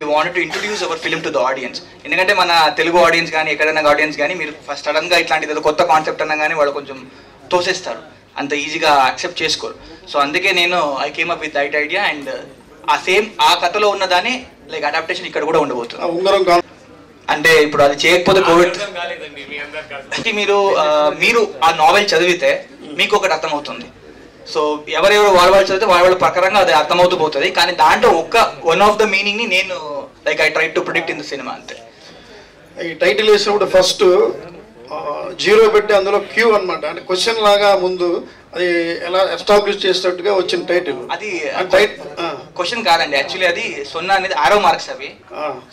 We wanted to introduce our film to the audience. ఎందుకంటే మన Telugu audience కానీ ఎక్కడైనా ఆడియన్స్ కానీ మీరు ఫస్ట్ సడన్గా ఇట్లాంటిది ఏదో కొత్త కాన్సెప్ట్ అన్నా కానీ వాళ్ళు కొంచెం తోసేస్తారు, అంత ఈజీగా యాక్సెప్ట్ చేసుకోరు. సో అందుకే నేను I came up with that idea and ఆ కథలో ఉన్నదాన్ని లైక్ అడాప్టేషన్ ఇక్కడ కూడా ఉండబోతుంది. అంటే ఇప్పుడు అది చేయకపోతే కోవిడ్ మీరు ఆ నావెల్ చదివితే మీకు ఒకటి అర్థమవుతుంది. సో ఎవరెవరు వాళ్ళు చదివితే వాళ్ళ ప్రకారంగా అది అర్థమవుతూ పోతుంది. కానీ దాంట్లో వన్ ఆఫ్ ద మీనింగ్ ని నేను like I try to predict in the cinema అంతే. ఈ టైటిల్ వేసినప్పుడు ఫస్ట్ జీరో పెట్టి అందులో క్యూ అనమాట, అంటే క్వశ్చన్ లాగా ముందు అది ఎలా ఎస్టాబ్లిష్ చేసినట్టుగా వచ్చిన టైటిల్. అది క్వశ్చన్ కాదండి, యాక్చువల్లీ అది 0 అనేది ఆరో మార్క్స్ అవి.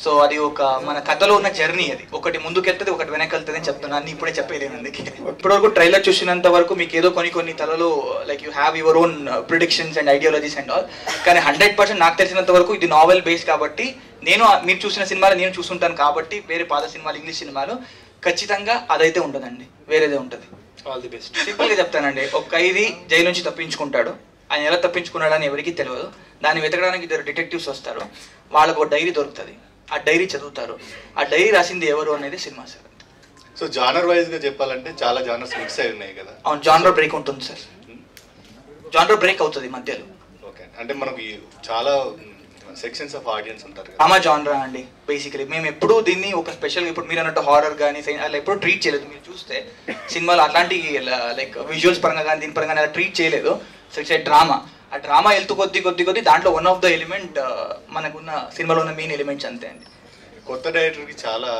సో అది ఒక మన కథలో ఉన్న జర్నీ, అది ఒకటి ముందుకెళ్తుంది ఒకటి వెనకెళ్తుంది అని చెప్తున్నాను. ఇప్పుడే చెప్పేది అందుకే. ఇప్పటివరకు ట్రైలర్ చూసినంత వరకు మీకు ఏదో కొన్ని తలలో like you have your own predictions and ideologies and all. కానీ 100% నాకు తెలిసినంత వరకు ఇది నావెల్ బేస్డ్ కాబట్టి మీరు చూసిన సినిమాలు నేను చూస్తుంటాను కాబట్టి వేరే పాత సినిమాలు ఇంగ్లీష్ సినిమాలు ఖచ్చితంగా అదైతే ఉండదండి, వేరేదే ఉంటుంది. All the best. సింపుల్గా చెప్తానండి, ఒక ఖైదీ జైలు నుంచి తప్పించుకుంటాడు. ఆయన ఎలా తప్పించుకున్నాడని ఎవరికి తెలియదు. దాన్ని వెతకడానికి 2 డిటెక్టివ్స్ వస్తారు. వాళ్ళకు ఒక డైరీ దొరుకుతుంది. ఆ డైరీ చదువుతారు. ఆ డైరీ రాసింది ఎవరు అనేది cinema sir. So genre wise గా చెప్పాలంటే చాలా జానర్స్ మిక్స్ అయి ఉన్నాయి కదా. అవును, జానర్ బ్రేక్ ఉంటుంది సార్. జానర్ బ్రేక్ అవుతుంది మధ్యలో. ఓకే, అంటే మనకి చాలా సెక్షన్స్ ఆఫ్ ఆడియన్స్ ఉంటారు కదా. డ్రామా జానరా అండి బేసికలీ. మేము ఎప్పుడు దీన్ని ఒక స్పెషల్ ఇప్పుడు మీరు అన్నట్టు హారర్ కానీ అలా ఎప్పుడు ట్రీట్ చేయలేదు. మీరు చూస్తే సినిమాలో అట్లాంటి లైక్ విజువల్స్ పరంగా కానీ దీని పరంగా అలా ట్రీట్ చేయలేదు. So it's a drama. ఆ డ్రామా వెళ్తూ కొద్ది దాంట్లో వన్ ఆఫ్ ద ఎలిమెంట్ మనకున్న సినిమాలో ఉన్న మెయిన్ ఎలిమెంట్స్ అంతే అండి. కొత్త డైరెక్టర్కి చాలా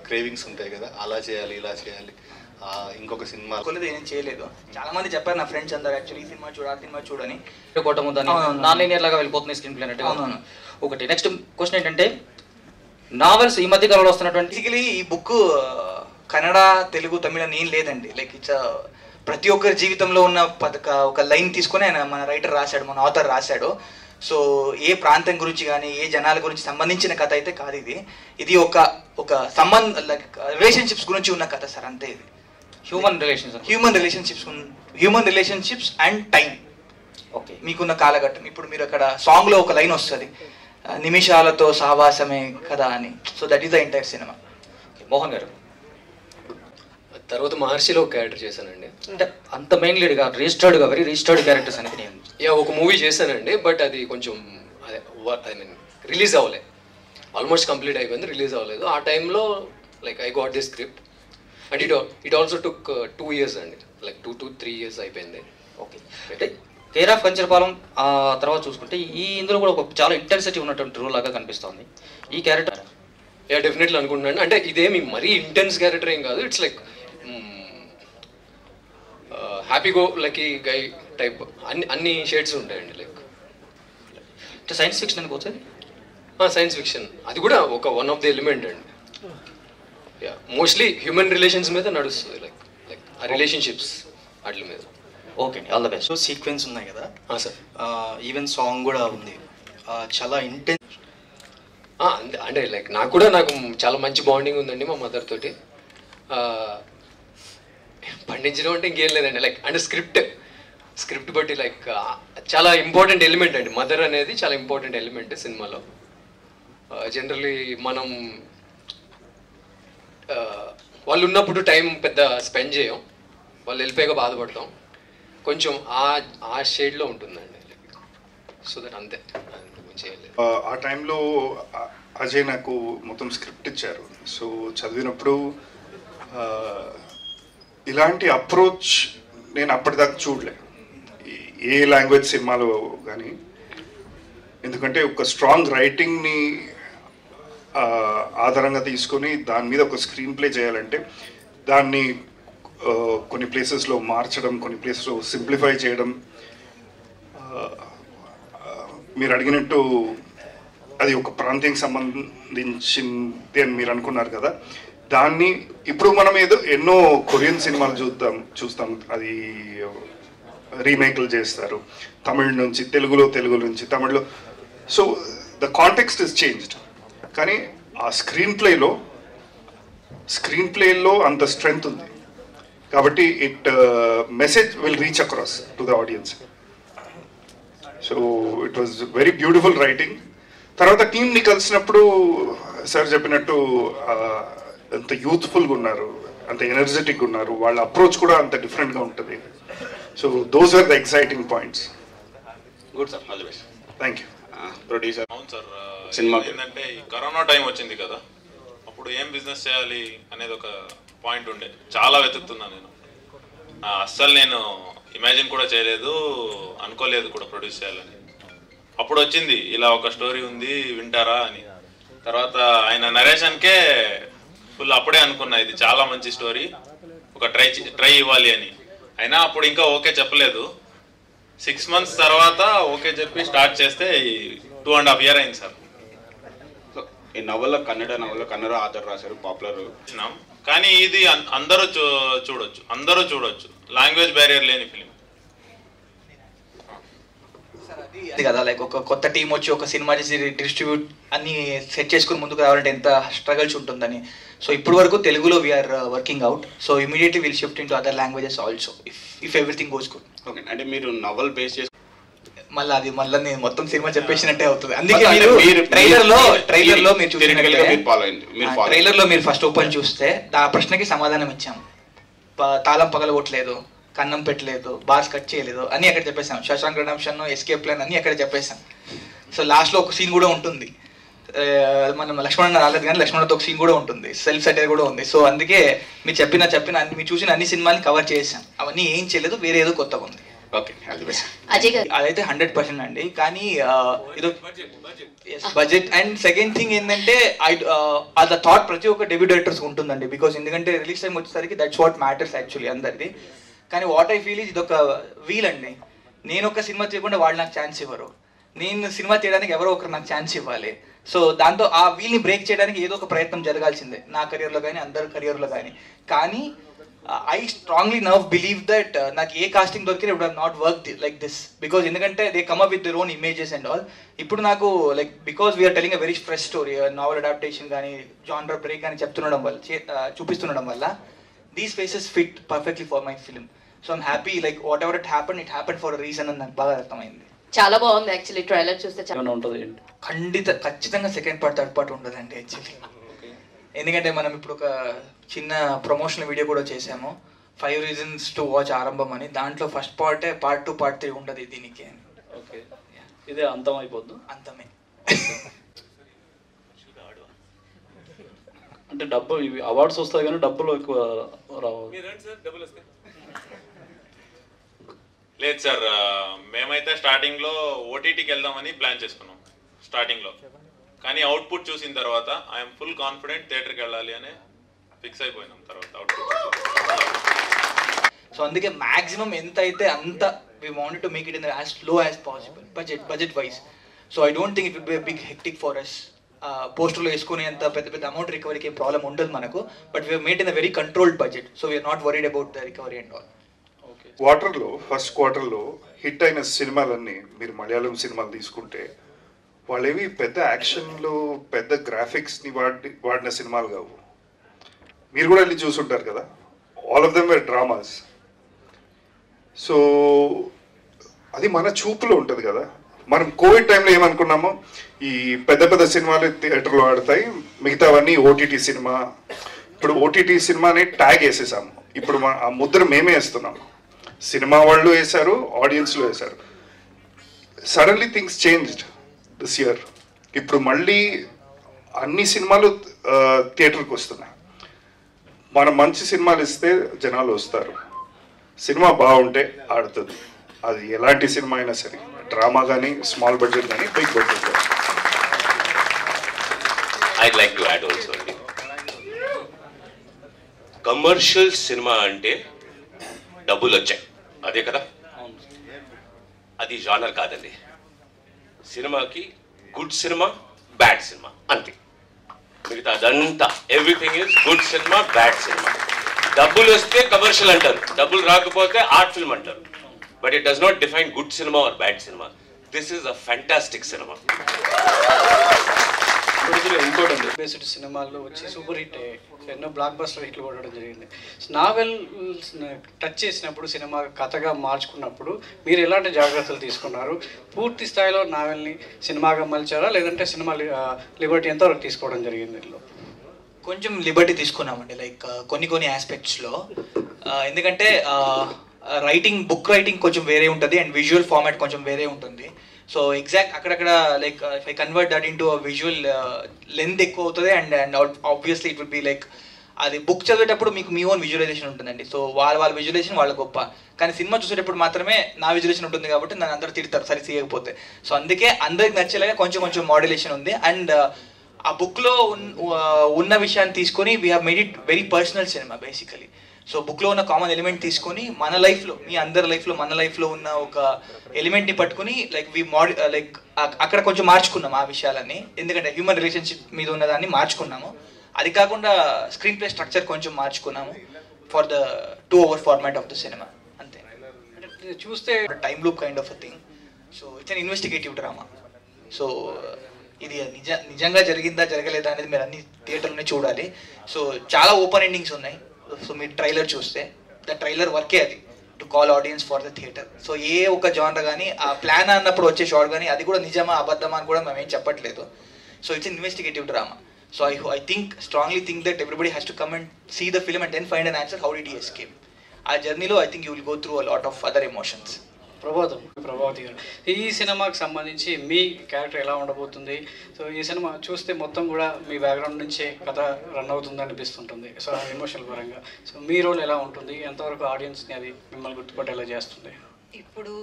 క్రేవింగ్స్ ఉంటాయి కదా, అలా చేయాలి ఇలా చేయాలి, ఇంకొక సినిమా ఏం చేయలేదు. చాలా మంది చెప్పారు నా ఫ్రెండ్స్ అందరు యాక్చువల్లీ ఈ సినిమా చూడ ఆ సినిమా చూడని. నాన్ లీనియర్ లాగా వెళ్ళిపోతుంది స్క్రీన్ ప్లే అంటే. అవును. ఒకటి నెక్స్ట్ క్వశ్చన్ ఏంటంటే నావెల్స్ ఈ మధ్య కాలంలో వస్తున్నటువంటి బేసికలీ ఈ బుక్ కన్నడ తెలుగు తమిళ ఏం లేదండి. లైక్ ఇట్స్ ప్రతి ఒక్కరి జీవితంలో ఉన్న ఒక లైన్ తీసుకొని ఆయన మన రైటర్ రాశాడు, మన ఆథర్ రాశాడు. సో ఏ ప్రాంతం గురించి కానీ ఏ జనాల గురించి సంబంధించిన కథ అయితే కాదు ఇది. ఇది ఒక లైక్ రిలేషన్షిప్స్ గురించి ఉన్న కథ సార్, అంతే. ఇది human relationships and time. Okay, మీకున్న కాలఘట్టం. ఇప్పుడు మీరు అక్కడ సాంగ్లో ఒక లైన్ వస్తుంది, నిమిషాలతో సహవాసమే కదా అని. So that is the entire cinema. Mohan గారు తర్వాత మహర్షిలో ఒక క్యారెక్టర్ చేశానండి. అంటే అంత మెయిన్ లీడ్గా రిజిస్టర్డ్గా వెరీ రిజిస్టర్డ్ క్యారెక్టర్స్ అనేది నేను ఒక మూవీ చేశానండి. బట్ అది కొంచెం ఐ మీన్ రిలీజ్ అవ్వలే, ఆల్మోస్ట్ కంప్లీట్ అయిపోయింది, రిలీజ్ అవ్వలేదు. ఆ టైంలో like I got the script and it also took 2 years అండి, లైక్ 2 to 3 years అయిపోయింది. ఓకే, అంటే కేర్ ఆఫ్ కంచరపాలెం ఆ తర్వాత చూసుకుంటే ఇందులో కూడా ఒక చాలా ఇంటెన్సిటీ ఉన్నటువంటి రోల్ లాగా కనిపిస్తుంది ఈ క్యారెక్టర్. డెఫినెట్లీ అనుకుంటున్నాను. అంటే ఇదేమి మరీ ఇంటెన్స్ క్యారెక్టర్ ఏం కాదు. It's like happy go lucky guy type, అన్ని షేడ్స్ ఉంటాయండి. లైక్ అంటే సైన్స్ ఫిక్షన్ అనుకోవచ్చు. సైన్స్ ఫిక్షన్ అది కూడా ఒక వన్ ఆఫ్ ది ఎలిమెంట్ అండి. మోస్ట్లీ హ్యూమన్ రిలేషన్స్ మీద నడుస్తుంది, లైక్ ఆ రిలేషన్షిప్స్ వాటి మీద. Okay, all the best. So sequence ఉన్నాయి కదా సార్, ఈవెన్ సాంగ్ కూడా ఉంది, చాలా ఇంటెన్స్. అంటే లైక్ నాకు చాలా మంచి బాండింగ్ ఉందండి మా మదర్ తోటి. పండించడం అంటే ఇంకేం లేదండి. లైక్ అంటే స్క్రిప్ట్ బట్టి లైక్ చాలా ఇంపార్టెంట్ ఎలిమెంట్ అండి. మదర్ అనేది చాలా ఇంపార్టెంట్ ఎలిమెంట్ సినిమాలో. జనరల్లీ మనం వాళ్ళు ఉన్నప్పుడు టైం పెద్ద స్పెండ్ చేయం, వాళ్ళు వెళ్ళిపోయాక బాధపడతాం. కొంచెం ఆ షేడ్లో ఉంటుందండి. సో దట్ అంతే, చేయలేదు. ఆ టైంలో అజయ్ నాకు మొత్తం స్క్రిప్ట్ ఇచ్చారు. సో చదివినప్పుడు ఇలాంటి అప్రోచ్ నేను అప్పటిదాకా చూడలే ఏ లాంగ్వేజ్ సినిమాలో కానీ. ఎందుకంటే ఒక స్ట్రాంగ్ రైటింగ్ని ఆధారంగా తీసుకొని దాని మీద ఒక స్క్రీన్ ప్లే చేయాలంటే దాన్ని కొన్ని ప్లేసెస్లో మార్చడం, కొన్ని ప్లేసెస్లో సింప్లిఫై చేయడం. మీరు అడిగినట్టు అది ఒక ప్రాంతానికి సంబంధించింది అని మీరు అనుకున్నారు కదా, దాన్ని ఇప్పుడు మనం ఎన్నో కొరియన్ సినిమాలు చూస్తాం, అది రీమేక్లు చేస్తారు తమిళ నుంచి తెలుగు నుంచి తమిళ్లో. So the context is changed. కానీ ఆ స్క్రీన్ ప్లేలో అంత స్ట్రెంగ్త్ ఉంది కాబట్టి message will reach across to the audience. So it was very beautiful writing. తర్వాత టీంని కలిసినప్పుడు సార్ చెప్పినట్టు అంత యూత్ఫుల్గా ఉన్నారు, అంత ఎనర్జెటిక్గా ఉన్నారు, వాళ్ళ అప్రోచ్ కూడా అంత డిఫరెంట్గా ఉంటుంది. So those are the exciting points. Good sir, all the best. Thank you. Producer. అవును సార్, సినిమా ఏంటంటే ఈ కరోనా టైం వచ్చింది కదా, అప్పుడు ఏం బిజినెస్ చేయాలి అనేది ఒక పాయింట్ ఉండే. చాలా వెతుకుతున్నాను నేను. అస్సలు నేను ఇమాజిన్ కూడా చేయలేదు, అనుకోలేదు కూడా ప్రొడ్యూస్ చేయాలని. అప్పుడు వచ్చింది ఇలా ఒక స్టోరీ ఉంది వింటారా అని. తర్వాత ఆయన నరేషన్కే ఫుల్ అప్పుడే అనుకున్నా ఇది చాలా మంచి స్టోరీ, ఒక ట్రై ఇవ్వాలి అని. అయినా అప్పుడు ఇంకా ఓకే చెప్పలేదు. 6 months తర్వాత ఓకే చెప్పి స్టార్ట్ చేస్తే 2.5 years అయింది సార్. ఈ నవల కన్నడ ఆధార్ రాశారు, పాపులర్. కానీ ఇది అందరూ చూడొచ్చు, లాంగ్వేజ్ బ్యారియర్ లేని ఫిలిం. అది కదా, లైక్ ఒక కొత్త టీం వచ్చి ఒక సినిమా చేసి డిస్ట్రిబ్యూట్ అన్ని సెట్ చేసుకుని ముందుకు రావాలంటే ఎంత స్ట్రగల్స్ ఉంటుందని. సో ఇప్పుడు వరకు తెలుగులో we're working out. So immediately will shift in to other languages also if everything goes good. Okay, అంటే మీరు నవల్ బేస్ చేసి మళ్ళీ నేను మొత్తం సినిమా చెప్పేసినట్టే అవుతుంది. అందుకే మీరు ట్రైలర్ లో మీరు ట్రైలర్ లో మీరు ఫస్ట్ ఓపెన్ చూస్తే ఆ ప్రశ్నకి సమాధానం ఇచ్చాం. తాళం పగలగొట్టలేదు, కన్నం పెట్టలేదు, బార్స్ కట్ చేయలేదు అని అక్కడ చెప్పేసాం. శశాంక్ రిడెంప్షన్, ఎస్కేప్ ప్లాన్ అన్ని అక్కడ చెప్పేసాం. సో లాస్ట్ లో ఒక సీన్ కూడా ఉంటుంది, మనం లక్ష్మణ్ రాలేదు కానీ లక్ష్మణ్తో ఒక సీన్ కూడా ఉంటుంది, సెల్ఫ్ సెటైర్ కూడా ఉంది. సో అందుకే మీరు చెప్పిన మీరు చూసిన అన్ని సినిమాని కవర్ చేసాం. అవన్నీ ఏం చేయలేదు, వేరే ఏదో కొత్తగా ఉంది. అదైతే 100% అండి. కానీ ఇది బడ్జెట్. అండ్ సెకండ్ థింగ్ ఏంటంటే అది థాట్ ప్రతి ఒక్క డెబ్యూ డైరెక్టర్స్ ఉంటుందండి. బికాస్ ఎందుకంటే రిలీజ్ టైం వచ్చేసరికి దట్స్ వాట్ మ్యాటర్స్ యాక్చువల్లీ అందరిది. కానీ వాట్ ఐ ఫీల్ ఇది ఒక వీల్ అండి. నేను ఒక సినిమా చేయకుండా వాళ్ళు నాకు ఛాన్స్ ఇవ్వరు, నేను సినిమా చేయడానికి ఎవరో ఒకరు నాకు ఛాన్స్ ఇవ్వాలి. సో దాంతో ఆ వీల్ని బ్రేక్ చేయడానికి ఏదో ఒక ప్రయత్నం జరగాల్సిందే, నా కెరియర్లో కానీ అందరి కెరియర్లో కానీ I strongly now believe that నాకు ఏ కాస్టింగ్ దొరికినా ఇప్పుడు not work like this. Because ఎందుకంటే they come up with their own images and all. ఇప్పుడు నాకు like because we are telling a very fresh story, novel adaptation కానీ జానర్ బ్రేక్ కానీ చూపిస్తుండడం వల్ల these faces fit perfectly for my film. So I'm happy, like whatever it happen for a reason అని నాకు బాగా అర్థమైంది. చాలా బాగుంది యాక్చువల్లీ. ట్రైలర్ చూస్తే ఖచ్చితంగా సెకండ్ పార్ట్ థర్డ్ పార్ట్ ఉండదండి యాక్చువల్లీ. ఎందుకంటే మనం ఇప్పుడు ఒక చిన్న ప్రమోషనల్ వీడియో కూడా చేసాము, 5 reasons to watch ఆరంభం అని. దాంట్లో ఫస్ట్ పార్టే పార్ట్ 2 పార్ట్ 3 ఉండదు దీనికి. ఓకే, ఇదే అంతం అయిపోద్దు. అంతమే. అంటే డబ్బు ఇవి అవార్డ్స్ వస్తాయి కానీ డబ్బులు ఎక్కువ రావు. లేదు సార్, మేమైతే స్టార్టింగ్లో ఓటీటీకి వెళ్దామని ప్లాన్ చేసుకున్నాం స్టార్టింగ్లో. కానీ అవుట్పుట్ చూసిన తర్వాత ఐఎమ్ ఫుల్ కాన్ఫిడెంట్ థియేటర్కి వెళ్ళాలి అని ఫిక్స్ అయిపోయినాం తర్వాత అవుట్పుట్. సో అందుకే మ్యాక్సిమం ఎంత అయితే అంత we wanted to make it in as low as possible budget wise. So I don't think it will be big hectic for us. పోస్టర్లో వేసుకునే అంత పెద్ద అమౌంట్ రికవరీకి ఏం ప్రాబ్లం ఉండదు మనకు. But we made in a very controlled budget, so we're not worried about the recovery and all. First క్వార్టర్లో hit అయిన సినిమాలన్నీ మీరు మలయాళం సినిమాలు తీసుకుంటే వాళ్ళేవి పెద్ద యాక్షన్లు పెద్ద గ్రాఫిక్స్ని వాడిన సినిమాలు కావు. మీరు కూడా వెళ్ళి చూసుంటారు కదా, all of them were dramas. So అది మన చూపులో ఉంటుంది కదా. మనం కోవిడ్ టైంలో ఏమనుకున్నామో ఈ పెద్ద సినిమాలు థియేటర్లో ఆడతాయి, మిగతావన్నీ ఓటీటీ సినిమా. ఇప్పుడు ఓటీటీ సినిమాని ట్యాగ్ వేసేసాము. ఇప్పుడు ఆ ముద్ర మేమే వేస్తున్నాము. సినిమా వాళ్ళు వేశారు, ఆడియన్స్లో వేశారు. Suddenly things changed this year. ఇప్పుడు మళ్ళీ అన్ని సినిమాలు థియేటర్కి వస్తున్నాయి. మనం మంచి సినిమాలు ఇస్తే జనాలు వస్తారు, సినిమా బాగుంటే ఆడుతుంది. అది ఎలాంటి సినిమా అయినా సరే, డ్రామా కానీ స్మాల్ బడ్జెట్ కానీ బిగ్ బడ్జెట్ కానీ. I'd like to add also. Commercial cinema అంటే డబ్బులు వచ్చాయి, అదే కదా. అది జానర్ కాదండి. సినిమాకి గుడ్ సినిమా, బ్యాడ్ సినిమా అంతే. మిగతా అదంతా everything is good cinema, bad cinema. డబ్బులు వస్తే కమర్షియల్ అంటారు, డబ్బులు రాకపోతే ఆర్ట్ ఫిల్మ్ అంటారు. But it does not define good cinema or bad cinema. This is a fantastic cinema. ఇంకోటి ఉంది, బేస్డ్ సినిమాల్లో వచ్చి సూపర్ హిట్ అయ్యాయి, ఎన్నో బ్లాక్ బస్టర్ హిట్లు కొట్టడం జరిగింది. నావెల్ టచ్ చేసినప్పుడు సినిమా కథగా మార్చుకున్నప్పుడు మీరు ఎలాంటి జాగ్రత్తలు తీసుకున్నారు? పూర్తి స్థాయిలో నావెల్ని సినిమాగా మలిచారా, లేదంటే సినిమా లిబర్టీ ఎంతవరకు తీసుకోవడం జరిగింది? కొంచెం లిబర్టీ తీసుకున్నామండి, లైక్ కొన్ని ఆస్పెక్ట్స్లో. ఎందుకంటే బుక్ రైటింగ్ కొంచెం వేరే ఉంటుంది అండ్ విజువల్ ఫార్మాట్ కొంచెం వేరే ఉంటుంది. సో ఎగ్జాక్ట్ అక్కడక్కడ like if I convert that into visual length ఎక్కువ అవుతుంది and obviously it would be like అది బుక్ చదివేటప్పుడు మీకు మీ ఓన్ విజువలైజేషన్ ఉంటుందండి. సో వాళ్ళ విజువలైజేషన్ వాళ్ళ గొప్ప, కానీ సినిమా చూసేటప్పుడు మాత్రమే నా విజువలైజేషన్ ఉంటుంది కాబట్టి నన్ను అందరూ తిడతారు సరి చేయకపోతే. సో అందుకే అందరికి నచ్చేలాగా కొంచెం మాడ్యులేషన్ ఉంది. అండ్ ఆ బుక్లో ఉన్న విషయాన్ని తీసుకొని we have made it very personal cinema basically. So బుక్లో ఉన్న కామన్ ఎలిమెంట్ తీసుకొని మన లైఫ్లో, మీ అందరి లైఫ్లో, మన లైఫ్లో ఉన్న ఒక ఎలిమెంట్ని పట్టుకుని లైక్ లైక్ అక్కడ కొంచెం మార్చుకున్నాం ఆ విషయాలన్నీ. ఎందుకంటే హ్యూమన్ రిలేషన్షిప్ మీద ఉన్నదాన్ని మార్చుకున్నాము. అది కాకుండా స్క్రీన్ ప్లే స్ట్రక్చర్ కొంచెం మార్చుకున్నాము for the 2 hour format of the cinema, అంతే. చూస్తే time loop kind of a thing. So it's an investigative drama. So ఇది నిజంగా జరిగిందా జరగలేదా అనేది మీరు అన్ని థియేటర్లోనే చూడాలి. సో చాలా ఓపెన్ ఎండింగ్స్ ఉన్నాయి. సో మీరు ట్రైలర్ చూస్తే ద ట్రైలర్ వర్కే అది to call audience for the theatre. So ఏ ఒక జానర్ కానీ ఆ ప్లాన్ అన్నప్పుడు వచ్చే షాట్ కానీ అది కూడా నిజమా అబద్ధమా అని కూడా మేము ఏం చెప్పట్లేదు. So it's investigative drama. So I strongly think that everybody has to come and see the film and then find an answer, how did he escape. Our journey lo I think you will go through a lot of other emotions. Prabhavati గారు, ఈ సినిమాకి సంబంధించి మీ character ఎలా ఉండబోతుంది? So ఈ cinema చూస్తే మొత్తం కూడా మీ బ్యాక్గ్రౌండ్ నుంచే కథ రన్ అవుతుంది అనిపిస్తుంటుంది. సో ఎమోషనల్ పరంగా సో మీ రోల్ ఎలా ఉంటుంది? ఎంతవరకు ఆడియన్స్ని అది మిమ్మల్ని గుర్తుపట్టేలా చేస్తుంది? ఇప్పుడు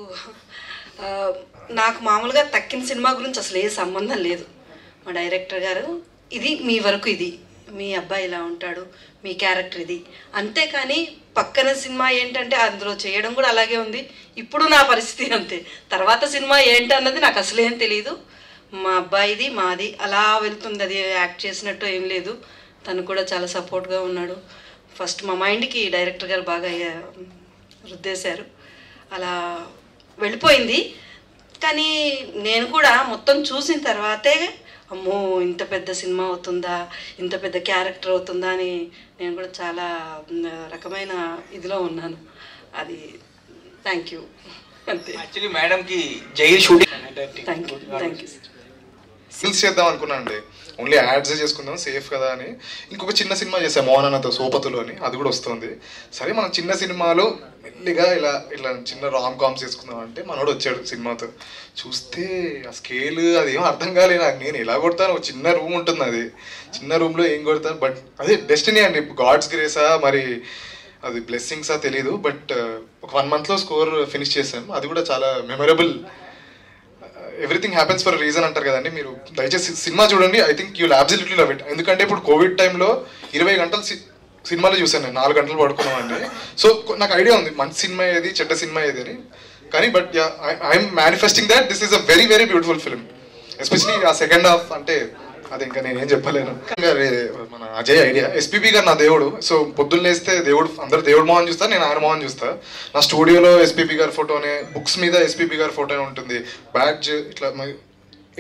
నాకు మామూలుగా తక్కిన సినిమా గురించి అసలు ఏ సంబంధం లేదు. మా డైరెక్టర్ గారు ఇది మీ వరకు, ఇది మీ అబ్బాయి ఇలా ఉంటాడు, మీ క్యారెక్టర్ ఇది, అంతేకాని పక్కన సినిమా ఏంటంటే అందులో చేయడం కూడా అలాగే ఉంది. ఇప్పుడు నా పరిస్థితి అంతే. తర్వాత సినిమా ఏంటన్నది నాకు అసలేం తెలియదు. మా అబ్బాయిది మాది అలా వెళ్తుంది, అది యాక్ట్ చేసినట్టు ఏం లేదు. తను కూడా చాలా సపోర్ట్గా ఉన్నాడు. ఫస్ట్ మా మైండ్కి డైరెక్టర్ గారు బాగా రుద్దేశారు, అలా వెళ్ళిపోయింది. కానీ నేను కూడా మొత్తం చూసిన తర్వాతే అమ్మో ఇంత పెద్ద సినిమా అవుతుందా, ఇంత పెద్ద క్యారెక్టర్ అవుతుందా అని నేను కూడా చాలా రకమైన ఇదిలో ఉన్నాను. అది థ్యాంక్ యూ అంతే. యాక్చువల్లీ మేడంకి jail shooting thank you skills చేద్దాం అనుకున్నాను అండి. ఓన్లీ యాడ్స్ చేసుకుందాం సేఫ్ కదా అని ఇంకొక చిన్న సినిమా చేసాం మోహన్ అన్నతో, సోపతులు అని, అది కూడా వస్తుంది. సరే మనం చిన్న సినిమాలో మెల్లిగా ఇలా చిన్న రామ్ కామ్స్ చేసుకుందాం అంటే మనోడు వచ్చాడు సినిమాతో. చూస్తే ఆ స్కేల్ అది ఏం అర్థం కాలేదు నాకు. నేను ఎలా కొడతాను, ఒక చిన్న రూమ్ ఉంటుంది, అది చిన్న రూమ్లో ఏం కొడతాను. బట్ అదే డెస్టినీ అండి, గాడ్స్ గ్రేసా మరి అది బ్లెస్సింగ్సా తెలీదు. బట్ ఒక 1 monthలో స్కోర్ ఫినిష్ చేశాను. అది కూడా చాలా memorable. Everything happens for reason అంటారు కదండి. మీరు దయచేసి సినిమా చూడండి. I think you will absolutely love it. ఎందుకంటే ఇప్పుడు కోవిడ్ టైంలో 20 గంటలు సినిమాలో చూసాను నేను, 4 గంటలు పడుకున్నామండి. సో నాకు ఐడియా ఉంది మంచి సినిమా ఏది, చెడ్డ సినిమా ఏది అని. కానీ but I'm manifesting that this is a very very beautiful film. Especially ఆ సెకండ్ హాఫ్ అంటే అది ఇంకా నేనేం చెప్పలేను. మన అజయ్ ఐడియా. ఎస్పీబీ గారు నా దేవుడు. సో పొద్దున్న లేస్తే అందరు దేవుడు మోహన్ చూస్తారు, నేను ఆయన మోహన్ చూస్తా. నా స్టూడియోలో ఎస్పీబీ గారి ఫోటోనే, బుక్స్ మీద ఎస్పీబీ గారి ఫోటోనే ఉంటుంది, బ్యాడ్జ్ ఇట్లా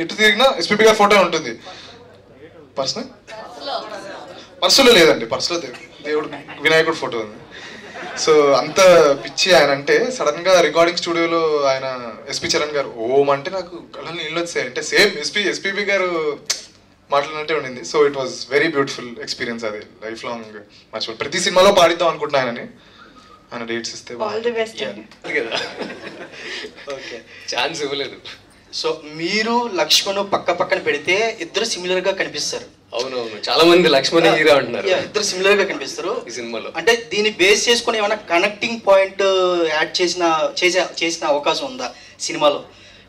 ఎటు తిరిగినా ఎస్పీబీ గారి ఫోటోనే ఉంటుంది. పర్సులో లేదండి, పర్సులో దేవుడు వినాయకుడు ఫోటో ఉంది. సో అంత పిచ్చి ఆయన అంటే. సడన్ గా రికార్డింగ్ స్టూడియోలో ఆయన ఎస్పీ చరణ్ గారు ఓం అంటే నాకు కళ్ళ నీళ్ళు వచ్చాయి. అంటే సేమ్ ఎస్పీబీ గారు మాట్లాడినట్టే ఉండింది. So it was very beautiful experience. అది లైఫ్ లాంగ్ మర్చిపో. ప్రతి సినిమాలో పాడిద్దాం అనుకుంటున్నా ఆయనని. ఆయన డేట్స్ ఇస్తే ఛాన్స్ ఇవ్వలేదు. సో మీరు లక్ష్మణ్ పక్కన పెడితే ఇద్దరు సిమిలర్ గా కనిపిస్తారు. అవునవును, చాలా మంది లక్ష్మణ్ హీరో అంటున్నారు. ఇద్దరు సిమిలర్ గా కనిపిస్తారు ఈ సినిమాలో. అంటే దీన్ని బేస్ చేసుకుని ఏమైనా కనెక్టింగ్ పాయింట్ యాడ్ చేసిన అవకాశం ఉందా సినిమాలో?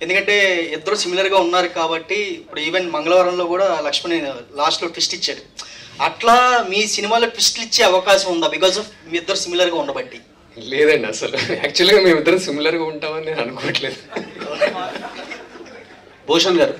ఎందుకంటే ఇద్దరు సిమిలర్గా ఉన్నారు కాబట్టి. ఇప్పుడు ఈవెన్ మంగళవారంలో కూడా లక్ష్మణ్ లాస్ట్లో ట్విస్ట్ ఇచ్చాడు. అట్లా మీ సినిమాలో ట్విస్ట్లు ఇచ్చే అవకాశం ఉందా బికాస్ ఆఫ్ మీ ఇద్దరు సిమిలర్గా ఉండబట్టి? లేదండి, అసలు యాక్చువల్గా మేమిద్దరం సిమిలర్గా ఉంటామని నేను అనుకోవట్లేదు. భూషణ్ గారు